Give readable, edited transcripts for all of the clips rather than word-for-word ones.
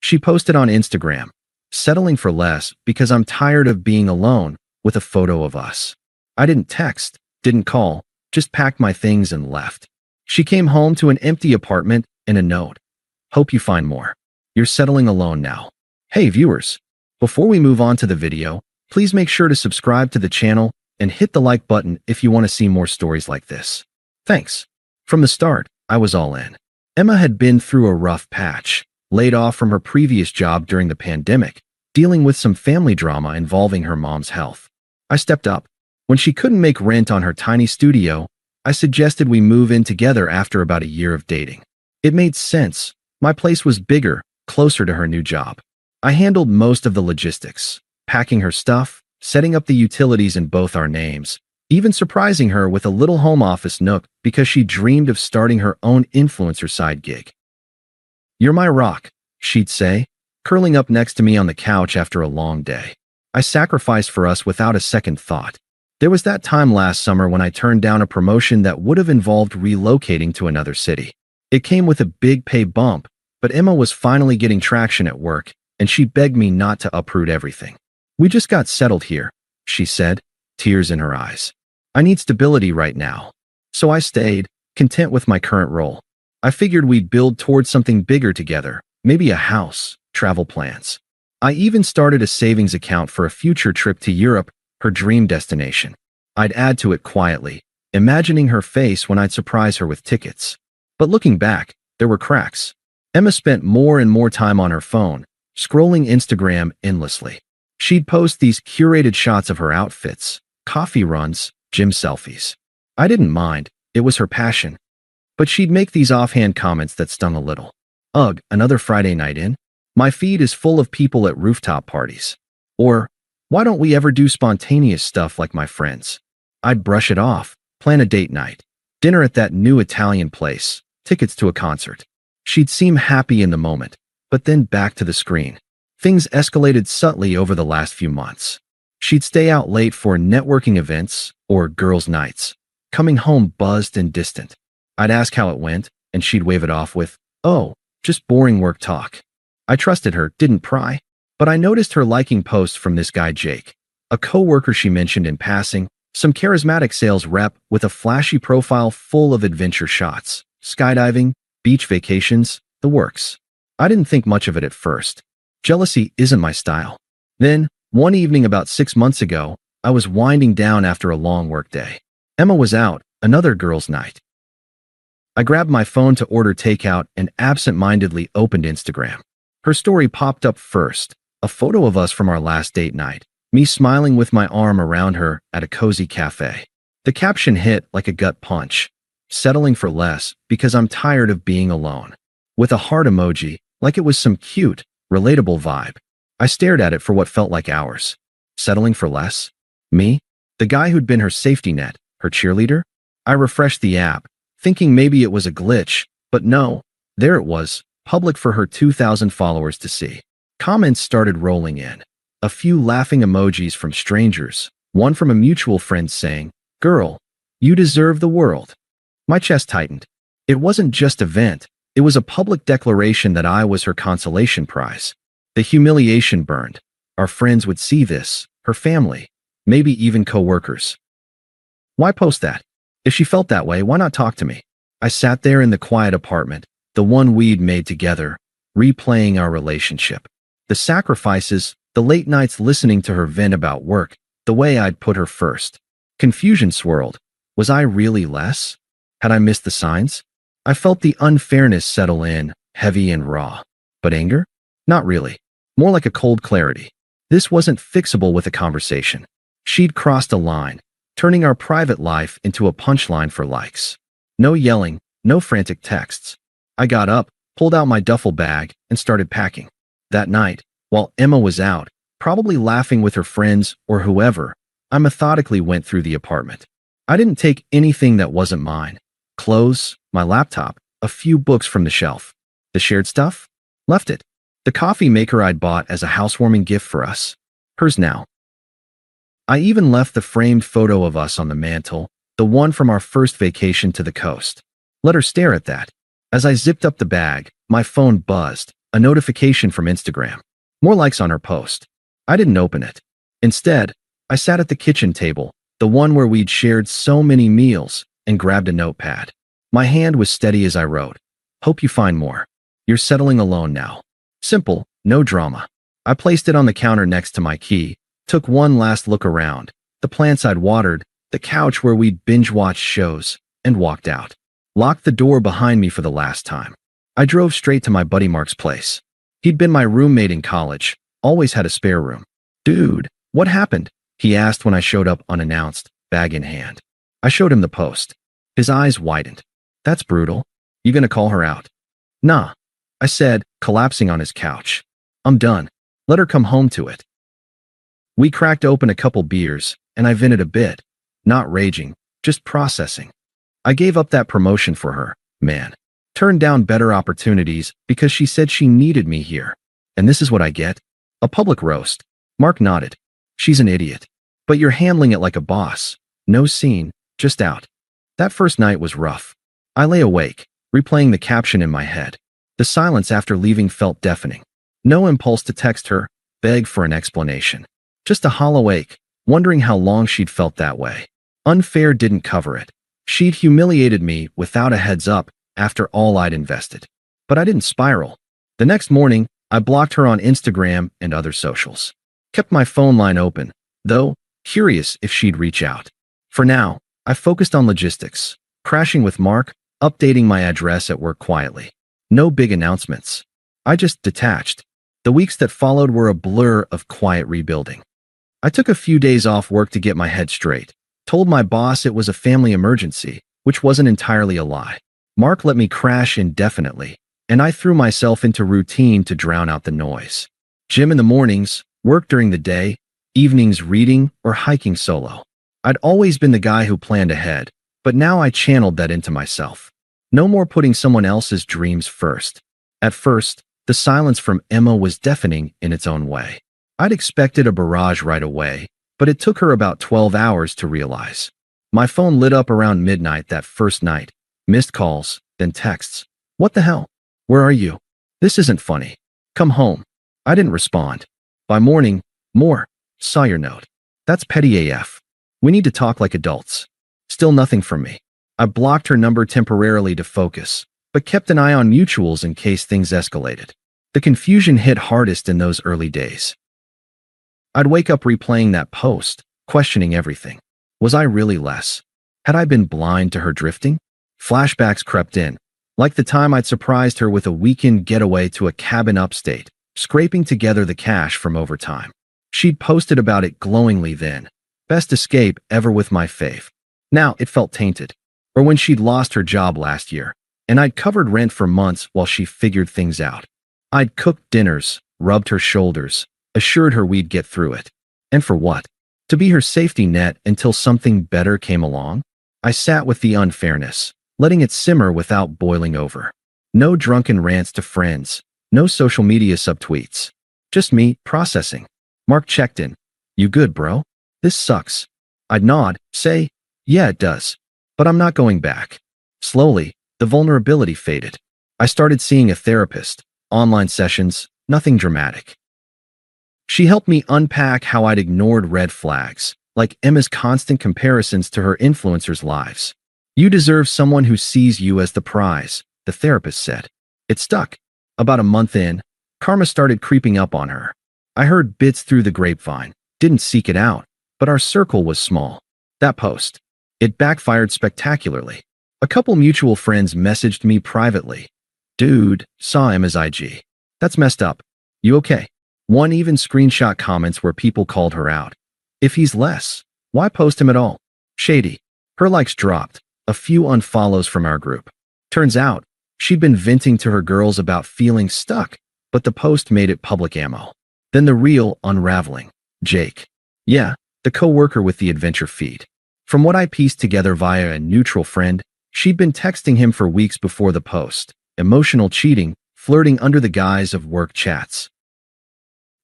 She posted on Instagram, "Settling for less because I'm tired of being alone," with a photo of us. I didn't text, didn't call, just packed my things and left. She came home to an empty apartment and a note. "Hope you find more. You're settling alone now." Hey viewers, before we move on to the video, please make sure to subscribe to the channel and hit the like button if you want to see more stories like this. Thanks. From the start, I was all in. Emma had been through a rough patch, laid off from her previous job during the pandemic, dealing with some family drama involving her mom's health. I stepped up. When she couldn't make rent on her tiny studio, I suggested we move in together after about a year of dating. It made sense. My place was bigger, closer to her new job. I handled most of the logistics, packing her stuff, setting up the utilities in both our names, even surprising her with a little home office nook because she dreamed of starting her own influencer side gig. "You're my rock," she'd say, curling up next to me on the couch after a long day. I sacrificed for us without a second thought. There was that time last summer when I turned down a promotion that would have involved relocating to another city. It came with a big pay bump, but Emma was finally getting traction at work, and she begged me not to uproot everything. "We just got settled here," she said, tears in her eyes. "I need stability right now." So I stayed, content with my current role. I figured we'd build towards something bigger together, maybe a house, travel plans. I even started a savings account for a future trip to Europe, her dream destination. I'd add to it quietly, imagining her face when I'd surprise her with tickets. But looking back, there were cracks. Emma spent more and more time on her phone, scrolling Instagram endlessly. She'd post these curated shots of her outfits, coffee runs, gym selfies. I didn't mind, it was her passion. But she'd make these offhand comments that stung a little. "Ugh, another Friday night in? My feed is full of people at rooftop parties." Or, "Why don't we ever do spontaneous stuff like my friends?" I'd brush it off, plan a date night, dinner at that new Italian place, tickets to a concert. She'd seem happy in the moment, but then back to the screen. Things escalated subtly over the last few months. She'd stay out late for networking events or girls' nights, coming home buzzed and distant. I'd ask how it went, and she'd wave it off with, "Oh, just boring work talk." I trusted her, didn't pry. But I noticed her liking posts from this guy Jake, a co-worker she mentioned in passing, some charismatic sales rep with a flashy profile full of adventure shots, skydiving, beach vacations, the works. I didn't think much of it at first. Jealousy isn't my style. Then, one evening about 6 months ago, I was winding down after a long workday. Emma was out, another girls' night. I grabbed my phone to order takeout and absent-mindedly opened Instagram. Her story popped up first, a photo of us from our last date night, me smiling with my arm around her at a cozy cafe. The caption hit like a gut punch, "Settling for less because I'm tired of being alone," with a heart emoji, like it was some cute, relatable vibe. I stared at it for what felt like hours. Settling for less? Me? The guy who'd been her safety net, her cheerleader? I refreshed the app, thinking maybe it was a glitch, but no, there it was, public for her 2,000 followers to see. Comments started rolling in. A few laughing emojis from strangers, one from a mutual friend saying, "Girl, you deserve the world." My chest tightened. It wasn't just a vent, it was a public declaration that I was her consolation prize. The humiliation burned. Our friends would see this, her family, maybe even co-workers. Why post that? If she felt that way, why not talk to me? I sat there in the quiet apartment, the one we'd made together, replaying our relationship. The sacrifices, the late nights listening to her vent about work, the way I'd put her first. Confusion swirled. Was I really less? Had I missed the signs? I felt the unfairness settle in, heavy and raw. But anger? Not really. More like a cold clarity. This wasn't fixable with a conversation. She'd crossed a line, turning our private life into a punchline for likes. No yelling, no frantic texts. I got up, pulled out my duffel bag, and started packing. That night, while Emma was out, probably laughing with her friends or whoever, I methodically went through the apartment. I didn't take anything that wasn't mine. Clothes, my laptop, a few books from the shelf. The shared stuff? Left it. The coffee maker I'd bought as a housewarming gift for us. Hers now. I even left the framed photo of us on the mantle, the one from our first vacation to the coast. Let her stare at that. As I zipped up the bag, my phone buzzed, A notification from Instagram. More likes on her post. I didn't open it. Instead, I sat at the kitchen table, the one where we'd shared so many meals, and grabbed a notepad. My hand was steady as I wrote. Hope you find more. You're settling alone now. Simple, no drama. I placed it on the counter next to my key, took one last look around, the plants I'd watered, the couch where we'd binge-watched shows, and walked out. Locked the door behind me for the last time. I drove straight to my buddy Mark's place. He'd been my roommate in college, always had a spare room. Dude, what happened? He asked when I showed up unannounced, bag in hand. I showed him the post. His eyes widened. That's brutal. You gonna call her out? Nah, I said, collapsing on his couch. I'm done. Let her come home to it. We cracked open a couple beers, and I vented a bit. Not raging, just processing. I gave up that promotion for her, man. Turned down better opportunities because she said she needed me here. And this is what I get? A public roast. Mark nodded. She's an idiot. But you're handling it like a boss. No scene, just out. That first night was rough. I lay awake, replaying the caption in my head. The silence after leaving felt deafening. No impulse to text her, beg for an explanation. Just a hollow ache, wondering how long she'd felt that way. Unfair didn't cover it. She'd humiliated me without a heads up after all I'd invested. But I didn't spiral. The next morning, I blocked her on Instagram and other socials. Kept my phone line open, though, curious if she'd reach out. For now, I focused on logistics, crashing with Mark, updating my address at work quietly. No big announcements. I just detached. The weeks that followed were a blur of quiet rebuilding. I took a few days off work to get my head straight. Told my boss it was a family emergency, which wasn't entirely a lie. Mark let me crash indefinitely, and I threw myself into routine to drown out the noise. Gym in the mornings, work during the day, evenings reading or hiking solo. I'd always been the guy who planned ahead, but now I channeled that into myself. No more putting someone else's dreams first. At first, the silence from Emma was deafening in its own way. I'd expected a barrage right away, but it took her about 12 hours to realize. My phone lit up around midnight that first night. Missed calls, then texts. What the hell? Where are you? This isn't funny. Come home. I didn't respond. By morning, more. Saw your note. That's petty AF. We need to talk like adults. Still nothing from me. I blocked her number temporarily to focus, but kept an eye on mutuals in case things escalated. The confusion hit hardest in those early days. I'd wake up replaying that post, questioning everything. Was I really less? Had I been blind to her drifting? Flashbacks crept in, like the time I'd surprised her with a weekend getaway to a cabin upstate, scraping together the cash from overtime. She'd posted about it glowingly then. Best escape ever with my fave. Now it felt tainted. Or when she'd lost her job last year, and I'd covered rent for months while she figured things out. I'd cooked dinners, rubbed her shoulders, assured her we'd get through it. And for what? To be her safety net until something better came along? I sat with the unfairness, letting it simmer without boiling over. No drunken rants to friends, no social media subtweets. Just me, processing. Mark checked in. You good, bro? This sucks. I'd nod, say, yeah, it does. But I'm not going back. Slowly, the vulnerability faded. I started seeing a therapist, online sessions, nothing dramatic. She helped me unpack how I'd ignored red flags, like Emma's constant comparisons to her influencers' lives. You deserve someone who sees you as the prize, the therapist said. It stuck. About a month in, karma started creeping up on her. I heard bits through the grapevine, didn't seek it out, but our circle was small. That post. It backfired spectacularly. A couple mutual friends messaged me privately. Dude, saw Emma's IG. That's messed up. You okay? One even screenshot comments where people called her out. If he's less, why post him at all? Shady. Her likes dropped. A few unfollows from our group. Turns out, she'd been venting to her girls about feeling stuck, but the post made it public ammo. Then the real unraveling. Jake. Yeah, the co-worker with the adventure feed. From what I pieced together via a neutral friend, she'd been texting him for weeks before the post. Emotional cheating, flirting under the guise of work chats.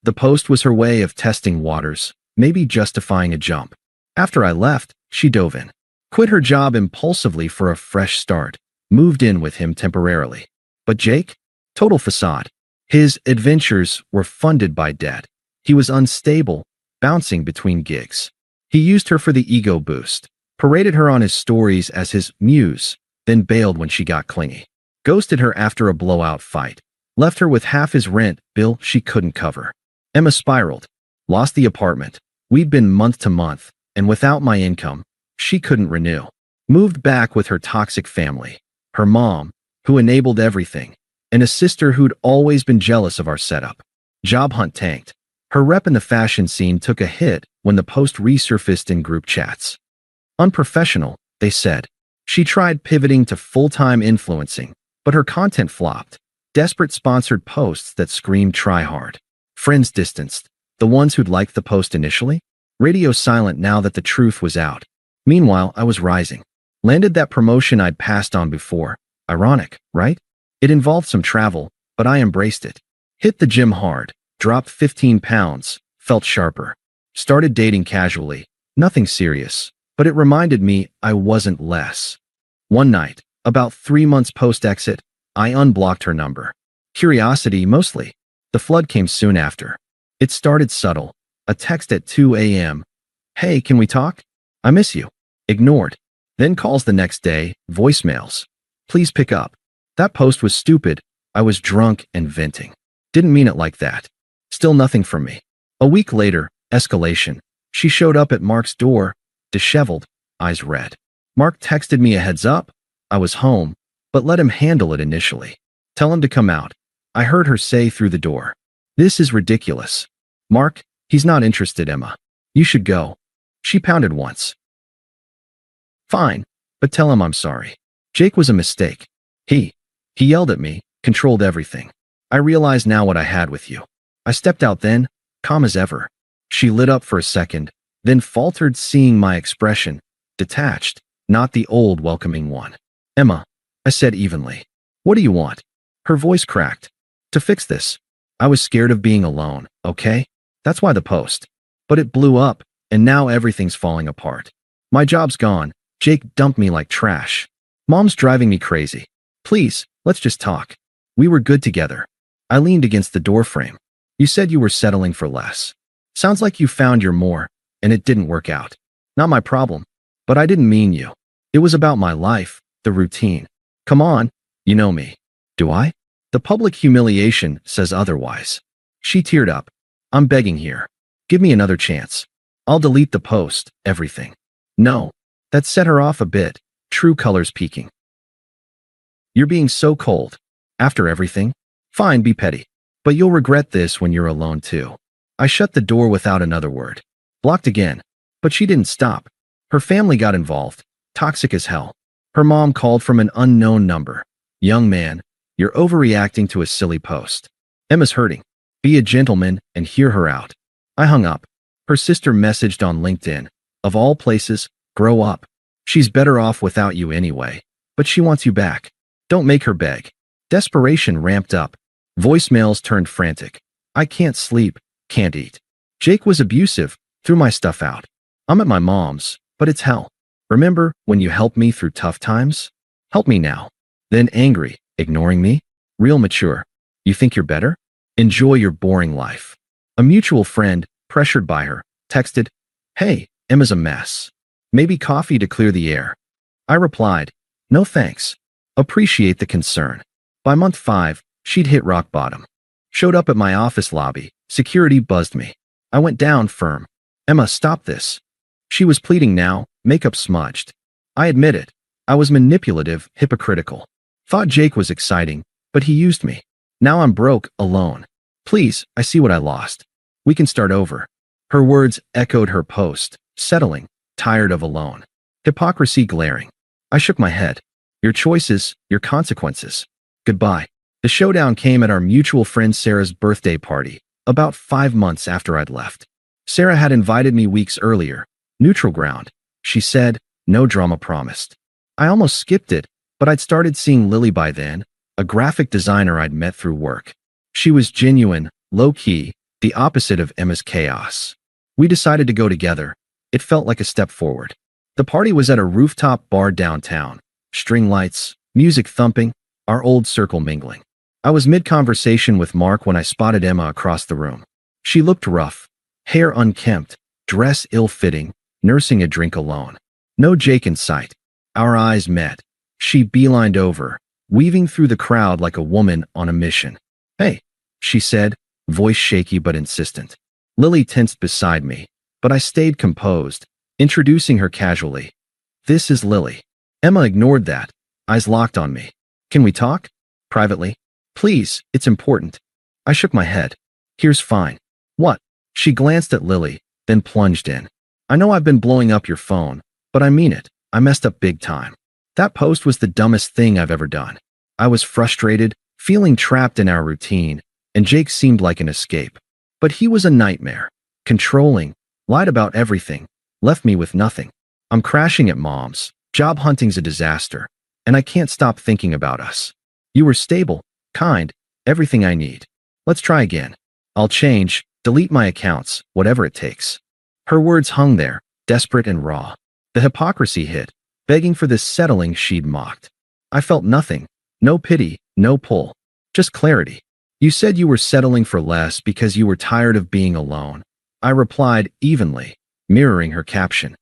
The post was her way of testing waters, maybe justifying a jump. After I left, she dove in. Quit her job impulsively for a fresh start. Moved in with him temporarily. But Jake? Total facade. His adventures were funded by debt. He was unstable, bouncing between gigs. He used her for the ego boost, paraded her on his stories as his muse, then bailed when she got clingy. Ghosted her after a blowout fight. Left her with half his rent bill she couldn't cover. Emma spiraled. Lost the apartment. We'd been month to month, and without my income, she couldn't renew. Moved back with her toxic family. Her mom, who enabled everything, and a sister who'd always been jealous of our setup. Job hunt tanked. Her rep in the fashion scene took a hit when the post resurfaced in group chats. Unprofessional, they said. She tried pivoting to full-time influencing, but her content flopped. Desperate sponsored posts that screamed try hard. Friends distanced. The ones who'd liked the post initially? Radio silent now that the truth was out. Meanwhile, I was rising. Landed that promotion I'd passed on before. Ironic, right? It involved some travel, but I embraced it. Hit the gym hard. Dropped 15 pounds. Felt sharper. Started dating casually. Nothing serious. But it reminded me I wasn't less. One night, about 3 months post-exit, I unblocked her number. Curiosity, mostly. The flood came soon after. It started subtle. A text at 2 a.m. Hey, can we talk? I miss you. Ignored. Then calls the next day, voicemails. Please pick up. That post was stupid. I was drunk and venting. Didn't mean it like that. Still nothing from me. A week later, escalation. She showed up at Mark's door, disheveled, eyes red. Mark texted me a heads up. I was home, but let him handle it initially. Tell him to come out. I heard her say through the door. This is ridiculous. Mark, he's not interested, Emma. You should go. She pounded once. Fine, but tell him I'm sorry. Jake was a mistake. He yelled at me, controlled everything. I realize now what I had with you. I stepped out then, calm as ever. She lit up for a second, then faltered, seeing my expression, detached, not the old welcoming one. Emma, I said evenly. What do you want? Her voice cracked. To fix this. I was scared of being alone, okay? That's why the post. But it blew up, and now everything's falling apart. My job's gone. Jake dumped me like trash. Mom's driving me crazy. Please, let's just talk. We were good together. I leaned against the doorframe. You said you were settling for less. Sounds like you found your more, and it didn't work out. Not my problem. But I didn't mean you. It was about my life, the routine. Come on, you know me. Do I? The public humiliation says otherwise. She teared up. I'm begging here. Give me another chance. I'll delete the post, everything. No. That set her off a bit, true colors peeking. You're being so cold. After everything? Fine, be petty. But you'll regret this when you're alone too. I shut the door without another word. Blocked again. But she didn't stop. Her family got involved. Toxic as hell. Her mom called from an unknown number. Young man, you're overreacting to a silly post. Emma's hurting. Be a gentleman and hear her out. I hung up. Her sister messaged on LinkedIn. Of all places, grow up. She's better off without you anyway. But she wants you back. Don't make her beg. Desperation ramped up. Voicemails turned frantic. I can't sleep, can't eat. Jake was abusive, threw my stuff out. I'm at my mom's, but it's hell. Remember when you helped me through tough times? Help me now. Then angry, ignoring me? Real mature. You think you're better? Enjoy your boring life. A mutual friend, pressured by her, texted, Hey, Emma's a mess. Maybe coffee to clear the air. I replied, No thanks. Appreciate the concern. By month 5, she'd hit rock bottom. Showed up at my office lobby. Security buzzed me. I went down firm. Emma, stop this. She was pleading now, makeup smudged. I admit it. I was manipulative, hypocritical. Thought Jake was exciting, but he used me. Now I'm broke, alone. Please, I see what I lost. We can start over. Her words echoed her post. Settling, tired of alone. Hypocrisy glaring. I shook my head. Your choices, your consequences. Goodbye. The showdown came at our mutual friend Sarah's birthday party, about 5 months after I'd left. Sarah had invited me weeks earlier. Neutral ground. She said, no drama promised. I almost skipped it, but I'd started seeing Lily by then, a graphic designer I'd met through work. She was genuine, low-key, the opposite of Emma's chaos. We decided to go together. It felt like a step forward. The party was at a rooftop bar downtown. String lights, music thumping, our old circle mingling. I was mid-conversation with Mark when I spotted Emma across the room. She looked rough, hair unkempt, dress ill-fitting, nursing a drink alone. No Jake in sight. Our eyes met. She beelined over, weaving through the crowd like a woman on a mission. "Hey," she said, voice shaky but insistent. Lily tensed beside me, but I stayed composed, introducing her casually. "This is Lily." Emma ignored that, eyes locked on me. "Can we talk? Privately? Please, it's important." I shook my head. "Here's fine." "What?" She glanced at Lily, then plunged in. "I know I've been blowing up your phone, but I mean it. I messed up big time. That post was the dumbest thing I've ever done." I was frustrated, feeling trapped in our routine, and Jake seemed like an escape. But he was a nightmare. Controlling, lied about everything, left me with nothing. I'm crashing at Mom's, job hunting's a disaster, and I can't stop thinking about us. You were stable, kind, everything I need. Let's try again. I'll change, delete my accounts, whatever it takes. Her words hung there, desperate and raw. The hypocrisy hit, begging for this settling she'd mocked. I felt nothing, no pity, no pull, just clarity. "You said you were settling for less because you were tired of being alone." I replied evenly, mirroring her caption.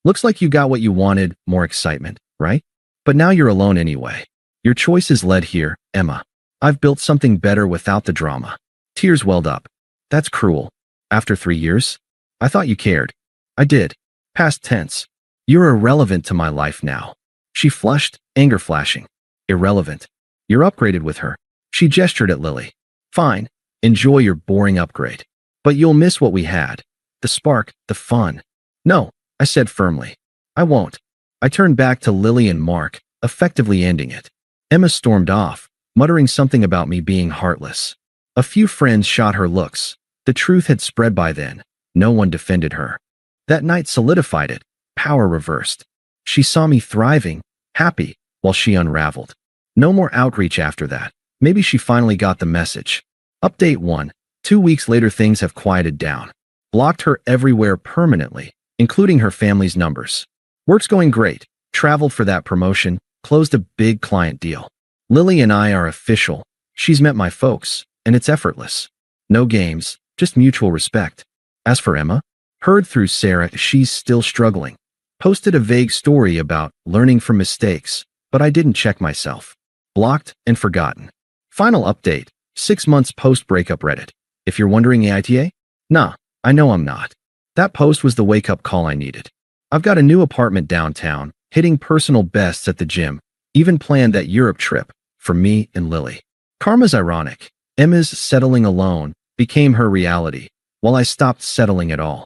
"Looks like you got what you wanted, more excitement, right? But now you're alone anyway. Your choices led here, Emma. I've built something better without the drama." Tears welled up. "That's cruel. After 3 years? I thought you cared." "I did. Past tense. You're irrelevant to my life now." She flushed, anger flashing. "Irrelevant? You're upgraded with her." She gestured at Lily. "Fine. Enjoy your boring upgrade. But you'll miss what we had. The spark, the fun." "No," I said firmly. "I won't." I turned back to Lily and Mark, effectively ending it. Emma stormed off, muttering something about me being heartless. A few friends shot her looks. The truth had spread by then. No one defended her. That night solidified it. Power reversed. She saw me thriving, happy, while she unraveled. No more outreach after that. Maybe she finally got the message. Update 1. 2 weeks later things have quieted down. Blocked her everywhere permanently, including her family's numbers. Work's going great. Traveled for that promotion. Closed a big client deal. Lily and I are official. She's met my folks, and it's effortless. No games, just mutual respect. As for Emma, heard through Sarah she's still struggling. Posted a vague story about learning from mistakes, but I didn't check myself. Blocked and forgotten. Final update, 6 months post-breakup Reddit. If you're wondering AITA? Nah, I know I'm not. That post was the wake-up call I needed. I've got a new apartment downtown, hitting personal bests at the gym, even planned that Europe trip for me and Lily. Karma's ironic. Emma's settling alone became her reality, while I stopped settling at all.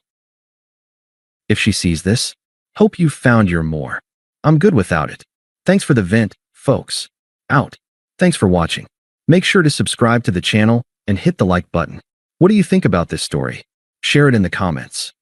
If she sees this, hope you've found your more. I'm good without it. Thanks for the vent, folks. Out. Thanks for watching. Make sure to subscribe to the channel and hit the like button. What do you think about this story? Share it in the comments.